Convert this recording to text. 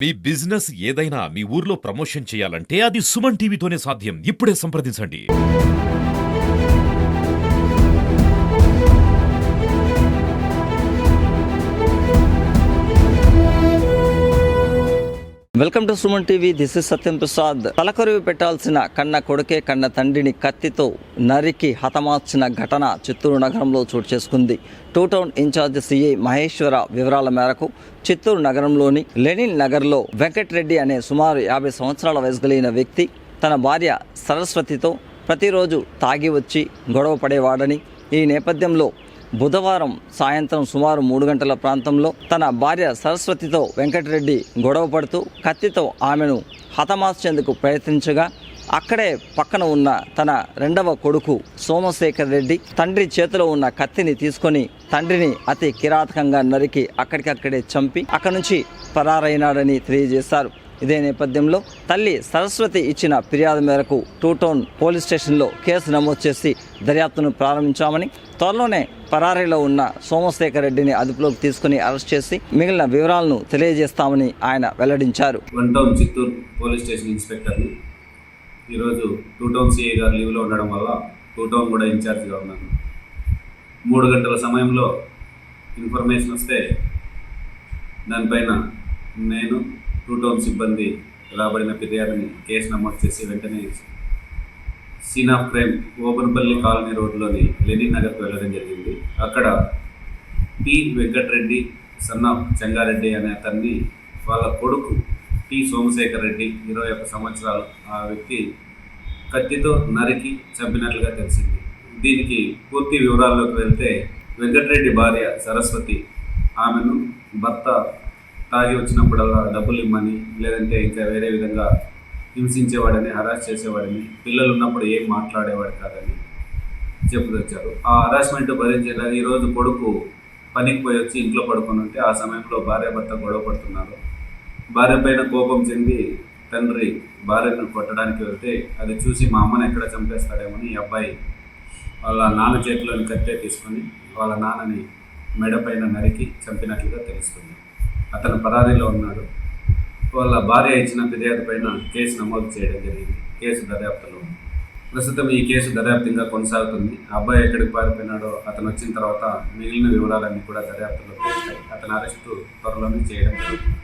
మీ business ఏదైనా మీ ఊర్లో promotion చేయాలంటే అది సుమన్ టీవీతోనే సాధ్యం. ఇప్పుడే సంప్రదించండి. Welcome to Suman TV. This is Satyam Prasad. తలకొరివి పెట్టాల్సిన కన్న కొడుకే కన్న తండ్రిని కత్తితో నరికి హతమార్చిన ఘటన చిత్తూరు నగరంలో చోటు చేసుకుంది. Two town incharge CI Maheshwara వివరాల మేరకు చిత్తూరు నగరంలోని లెనిన్ నగర్లో వెంకటరెడ్డి అనే సుమారు 50 సంవత్సరాల వయసు కలిగిన వ్యక్తి తన భార్య సరస్వతితో ప్రతిరోజు తాగి వచ్చి గొడవ పడేవాడని, ఈ నేపథ్యంలో బుధవారం సాయంత్రం సుమారు 3 గంటల ప్రాంతంలో తన భార్య సరస్వతితో వెంకటరెడ్డి గొడవ పడుతూ కత్తితో ఆమెను హతమార్చేందుకు ప్రయత్నించగా అక్కడే పక్కన ఉన్న తన రెండవ కొడుకు సోమశేఖర్ రెడ్డి తండ్రి చేతిలో ఉన్న కత్తిని తీసుకొని తండ్రిని అతి కిరాతకంగా నరికి అక్కడికక్కడే చంపి అక్కడి నుంచి పరారైనాడని తెలియజేశారు. ఇదే నేపథ్యంలో తల్లి సరస్వతి ఇచ్చిన ఫిర్యాదు మేరకు టూ టౌన్ పోలీస్ స్టేషన్లో కేసు నమోదు చేసి దర్యాప్తును ప్రారంభించామని, త్వరలోనే పరారీలో ఉన్న సోమశేఖర్ రెడ్డిని అదుపులోకి తీసుకుని అరెస్ట్ చేసి మిగిలిన వివరాలను తెలియజేస్తామని ఆయన వెల్లడించారు. One town Chittoor police station ఇన్స్పెక్టర్ని. ఈరోజు టూ టౌన్ సిఐ గారు లీవ్లో ఉండడం వల్ల టూ టౌన్ కూడా ఇన్ఛార్జ్గా ఉన్నాను. 3 గంటల సమయంలో ఇన్ఫర్మేషన్ వస్తే దానిపైన నేను టూ టౌన్ సిబ్బంది రాబడిన ఫిర్యాదుని కేసు నమోదు చేసి వెంటనే scene of crime Openpalli colony రోడ్లోని లెనిన్ నగర్కి వెళ్ళడం జరిగింది. అక్కడ T Venkatareddy son of Chengareddy అనే అతన్ని వాళ్ళ కొడుకు టి సోమశేఖర్ రెడ్డి 21 సంవత్సరాలు ఆ వ్యక్తి కత్తితో నరికి చంపినట్లుగా తెలిసింది. దీనికి పూర్తి వివరాల్లోకి వెళ్తే వెంకటరెడ్డి భార్య సరస్వతి ఆమెను భర్త తాగి వచ్చినప్పుడల్లా డబ్బులు ఇమ్మని, లేదంటే ఇంకా వేరే విధంగా హింసించేవాడని, హరాస్ చేసేవాడని, పిల్లలు ఉన్నప్పుడు ఏం మాట్లాడేవాడు కాదని చెప్పుకొచ్చారు. ఆ హరాస్మెంట్ భరించేలాగా ఈరోజు కొడుకు పనికి పోయి వచ్చి ఇంట్లో పడుకొని ఉంటే ఆ సమయంలో భార్య భర్త గొడవ పడుతున్నారు. భార్య పైన కోపం చెంది తండ్రి భార్యను కొట్టడానికి వెళ్తే అది చూసి మా అమ్మని ఎక్కడ చంపేస్తాడేమని ఈ అబ్బాయి వాళ్ళ నాన్న చేతిలోని కత్తే తీసుకొని వాళ్ళ నాన్నని మెడపైన నరికి చంపినట్లుగా తెలుస్తుంది. అతను పరారీలో ఉన్నాడు. వాళ్ళ భార్య ఇచ్చిన ఫిర్యాదు పైన కేసు నమోదు చేయడం జరిగింది. కేసు దర్యాప్తులో ప్రస్తుతం ఈ కేసు దర్యాప్తు ఇంకా కొనసాగుతుంది. అబ్బాయి ఎక్కడికి పారిపోయినాడో అతను వచ్చిన తర్వాత మిగిలిన వివరాలన్నీ కూడా దర్యాప్తులో తేలుతాయి. అతని అరెస్టు త్వరలోనే చేయడం జరుగుతుంది.